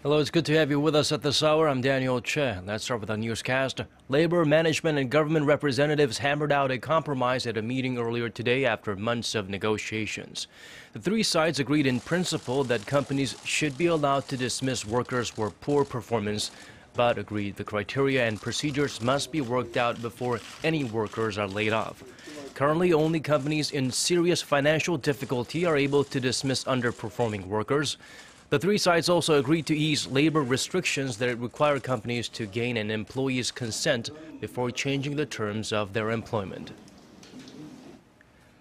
Hello, it's good to have you with us at this hour. I'm Daniel Choy. Let's start with our newscast. Labor, management, and government representatives hammered out a compromise at a meeting earlier today after months of negotiations. The three sides agreed in principle that companies should be allowed to dismiss workers for poor performance, but agreed the criteria and procedures must be worked out before any workers are laid off. Currently, only companies in serious financial difficulty are able to dismiss underperforming workers. The three sides also agreed to ease labor restrictions that require companies to gain an employee's consent before changing the terms of their employment.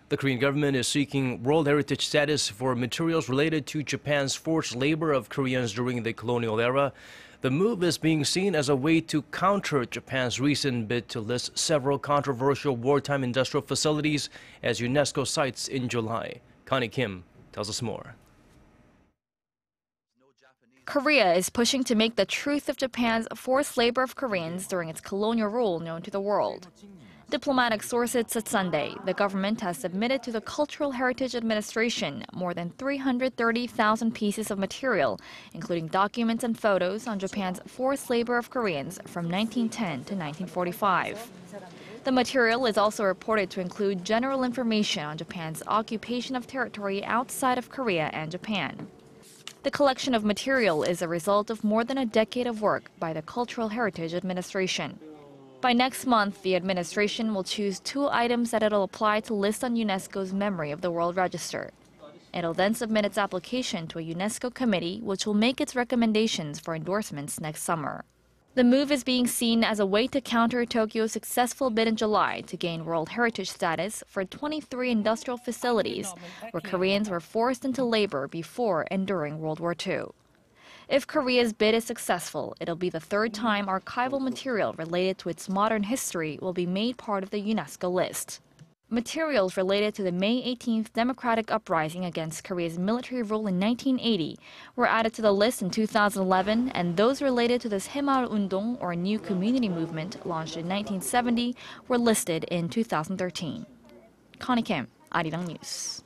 The Korean government is seeking World Heritage status for materials related to Japan's forced labor of Koreans during the colonial era. The move is being seen as a way to counter Japan's recent bid to list several controversial wartime industrial facilities as UNESCO sites in July. Connie Kim tells us more. Korea is pushing to make the truth of Japan's forced labor of Koreans during its colonial rule known to the world. Diplomatic sources said Sunday the government has submitted to the Cultural Heritage Administration more than 330,000 pieces of material, including documents and photos on Japan's forced labor of Koreans from 1910 to 1945. The material is also reported to include general information on Japan's occupation of territory outside of Korea and Japan. The collection of material is a result of more than a decade of work by the Cultural Heritage Administration. By next month, the administration will choose 2 items that it'll apply to list on UNESCO's Memory of the World Register. It'll then submit its application to a UNESCO committee, which will make its recommendations for endorsements next summer. The move is being seen as a way to counter Tokyo's successful bid in July to gain World Heritage status for 23 industrial facilities where Koreans were forced into labor before and during World War II. If Korea's bid is successful, it'll be the 3rd time archival material related to its modern history will be made part of the UNESCO list. Materials related to the May 18th democratic uprising against Korea's military rule in 1980 were added to the list in 2011, and those related to the Saemaul Undong, or New Community Movement, launched in 1970, were listed in 2013. Connie Kim, Arirang News.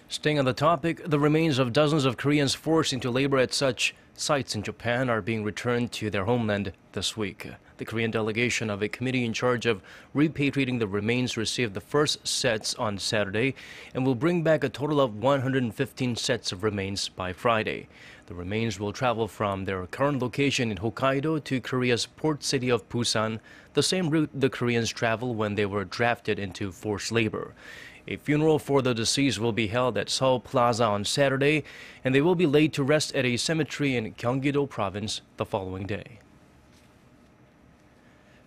Staying on the topic, the remains of dozens of Koreans forced into labor at such sites in Japan are being returned to their homeland this week. The Korean delegation of a committee in charge of repatriating the remains received the first sets on Saturday and will bring back a total of 115 sets of remains by Friday. The remains will travel from their current location in Hokkaido to Korea's port city of Busan, the same route the Koreans traveled when they were drafted into forced labor. A funeral for the deceased will be held at Seoul Plaza on Saturday, and they will be laid to rest at a cemetery in Gyeonggi-do province the following day.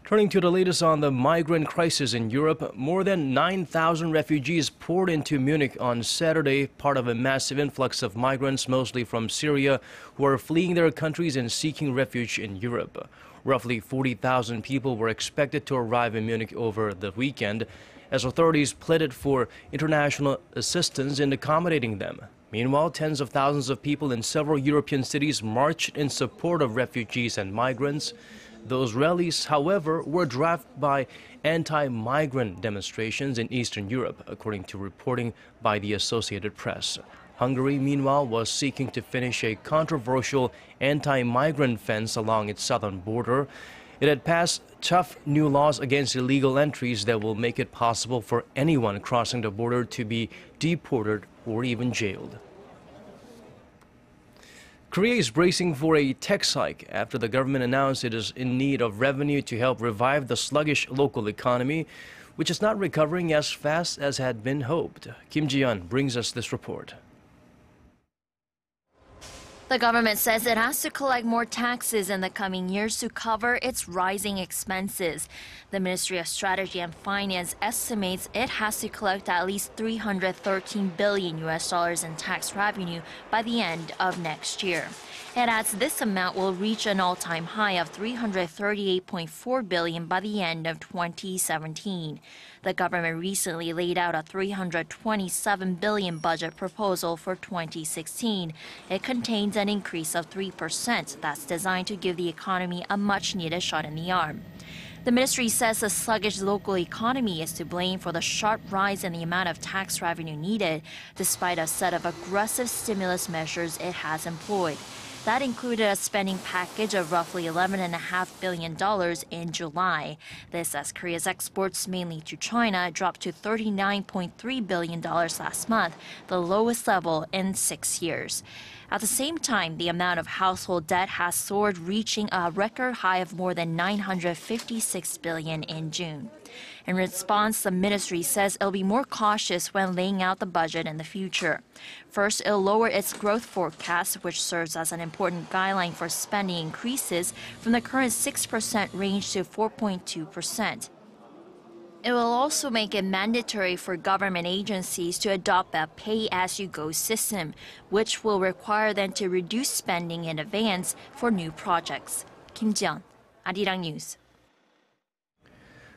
Turning to the latest on the migrant crisis in Europe, more than 9,000 refugees poured into Munich on Saturday, part of a massive influx of migrants, mostly from Syria, who are fleeing their countries and seeking refuge in Europe. Roughly 40,000 people were expected to arrive in Munich over the weekend, as authorities pleaded for international assistance in accommodating them. Meanwhile, tens of thousands of people in several European cities marched in support of refugees and migrants. Those rallies, however, were driven by anti-migrant demonstrations in Eastern Europe, according to reporting by the Associated Press. Hungary, meanwhile, was seeking to finish a controversial anti-migrant fence along its southern border. It had passed tough new laws against illegal entries that will make it possible for anyone crossing the border to be deported or even jailed. Korea is bracing for a tax hike after the government announced it is in need of revenue to help revive the sluggish local economy, which is not recovering as fast as had been hoped. Kim Ji-yeon brings us this report. The government says it has to collect more taxes in the coming years to cover its rising expenses. The Ministry of Strategy and Finance estimates it has to collect at least $313 billion in tax revenue by the end of next year. It adds this amount will reach an all-time high of $338.4 billion by the end of 2017. The government recently laid out a 327 billion budget proposal for 2016. It contains an increase of 3% that's designed to give the economy a much-needed shot in the arm. The ministry says the sluggish local economy is to blame for the sharp rise in the amount of tax revenue needed, despite a set of aggressive stimulus measures it has employed. That included a spending package of roughly $11.5 billion in July. This as Korea's exports, mainly to China, dropped to $39.3 billion last month, the lowest level in 6 years. At the same time, the amount of household debt has soared, reaching a record high of more than $956 billion in June. In response, the ministry says it'll be more cautious when laying out the budget in the future. First, it'll lower its growth forecast, which serves as an important guideline for spending increases, from the current 6% range to 4.2%. It will also make it mandatory for government agencies to adopt a pay-as-you-go system, which will require them to reduce spending in advance for new projects. Kim Jian, Arirang News.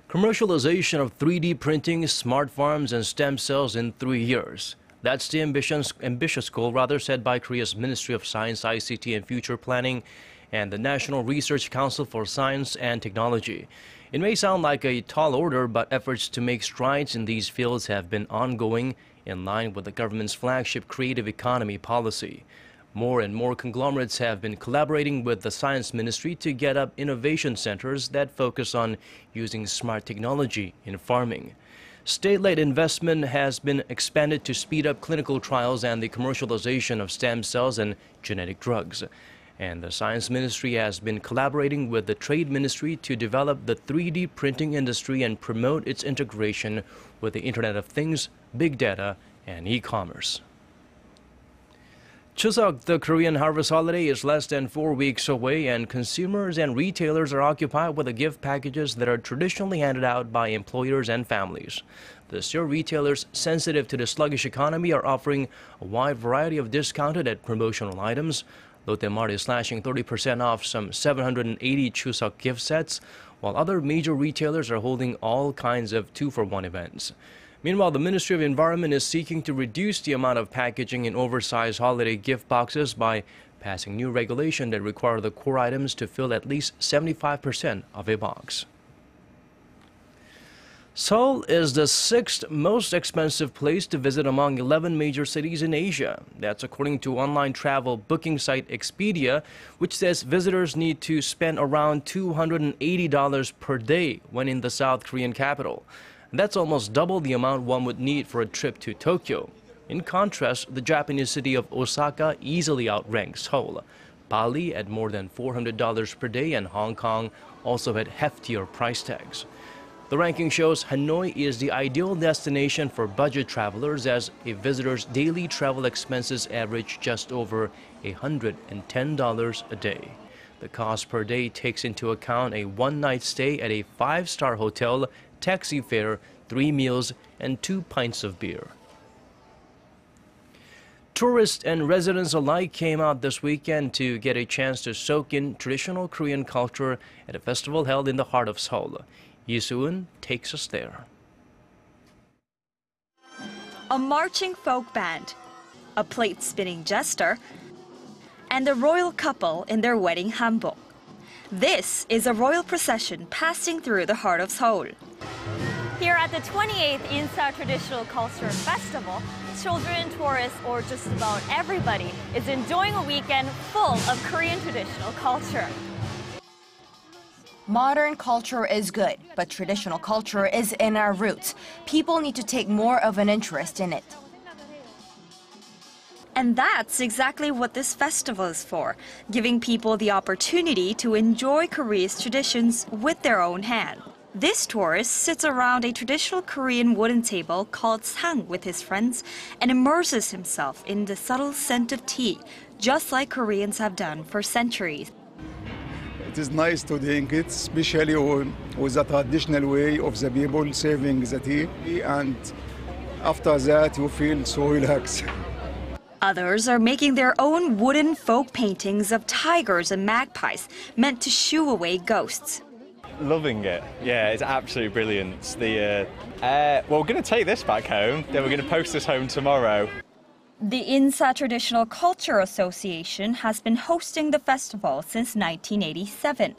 Commercialization of 3D printing, smart farms, and stem cells in 3 years. That's the ambitious goal, set by Korea's Ministry of Science, ICT, and Future Planning and the National Research Council for Science and Technology. It may sound like a tall order, but efforts to make strides in these fields have been ongoing in line with the government's flagship creative economy policy. More and more conglomerates have been collaborating with the Science Ministry to get up innovation centers that focus on using smart technology in farming. State-led investment has been expanded to speed up clinical trials and the commercialization of stem cells and genetic drugs. And the Science Ministry has been collaborating with the Trade Ministry to develop the 3D printing industry and promote its integration with the Internet of Things, big data, and e-commerce. Chuseok, the Korean harvest holiday, is less than 4 weeks away, and consumers and retailers are occupied with the gift packages that are traditionally handed out by employers and families. This year, retailers sensitive to the sluggish economy are offering a wide variety of discounted and promotional items. Lotte Mart is slashing 30% off some 780 Chuseok gift sets, while other major retailers are holding all kinds of 2-for-1 events. Meanwhile, the Ministry of Environment is seeking to reduce the amount of packaging in oversized holiday gift boxes by passing new regulation that require the core items to fill at least 75% of a box. Seoul is the 6th most expensive place to visit among 11 major cities in Asia. That's according to online travel booking site Expedia, which says visitors need to spend around $280 per day when in the South Korean capital. That's almost double the amount one would need for a trip to Tokyo. In contrast, the Japanese city of Osaka easily outranks Seoul. Bali at more than $400 per day, and Hong Kong also had heftier price tags. The ranking shows Hanoi is the ideal destination for budget travelers, as a visitor's daily travel expenses average just over $110 a day. The cost per day takes into account a one-night stay at a 5-star hotel, taxi fare, 3 meals, and 2 pints of beer. Tourists and residents alike came out this weekend to get a chance to soak in traditional Korean culture at a festival held in the heart of Seoul. Yi Soo-eun takes us there. A marching folk band, a plate-spinning jester, and a royal couple in their wedding hanbok. This is a royal procession passing through the heart of Seoul. Here at the 28th Insa Traditional Culture Festival, children, tourists, or just about everybody is enjoying a weekend full of Korean traditional culture. Modern culture is good, but traditional culture is in our roots. People need to take more of an interest in it. And that's exactly what this festival is for, giving people the opportunity to enjoy Korea's traditions with their own hand. This tourist sits around a traditional Korean wooden table called sang with his friends and immerses himself in the subtle scent of tea, just like Koreans have done for centuries. It is nice to drink it, especially with the traditional way of the people serving the tea, and after that you feel so relaxed. Others are making their own wooden folk paintings of tigers and magpies meant to shoo away ghosts. Loving it. Yeah, it's absolutely brilliant. Well, we're going to take this back home, then we're going to post this home tomorrow. The Insa Traditional Culture Association has been hosting the festival since 1987.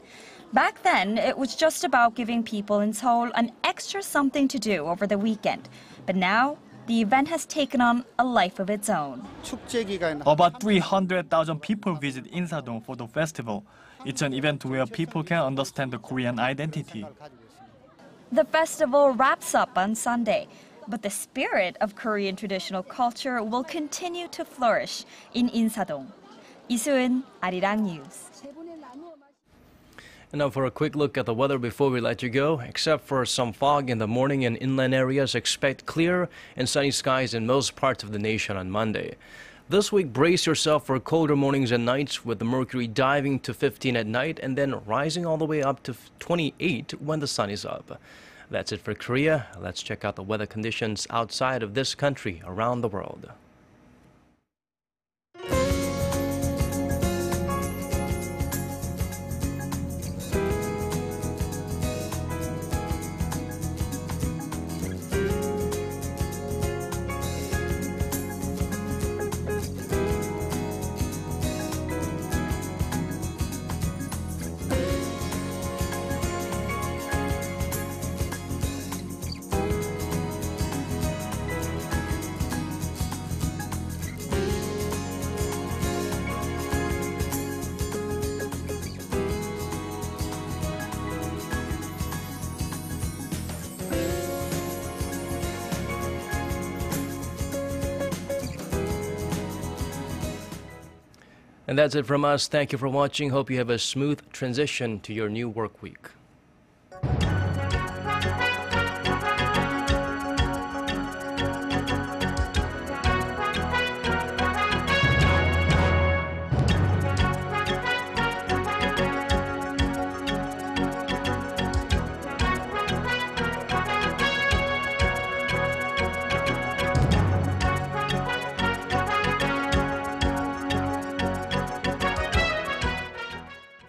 Back then, it was just about giving people in Seoul an extra something to do over the weekend. But now, the event has taken on a life of its own. About 300,000 people visit Insadong for the festival. It's an event where people can understand the Korean identity. The festival wraps up on Sunday, but the spirit of Korean traditional culture will continue to flourish in Insadong. Isuin, Arirang News. And now for a quick look at the weather before we let you go. Except for some fog in the morning in inland areas, expect clear and sunny skies in most parts of the nation on Monday. This week, brace yourself for colder mornings and nights, with the mercury diving to 15 at night and then rising all the way up to 28 when the sun is up. That's it for Korea. Let's check out the weather conditions outside of this country around the world. And that's it from us. Thank you for watching. Hope you have a smooth transition to your new work week.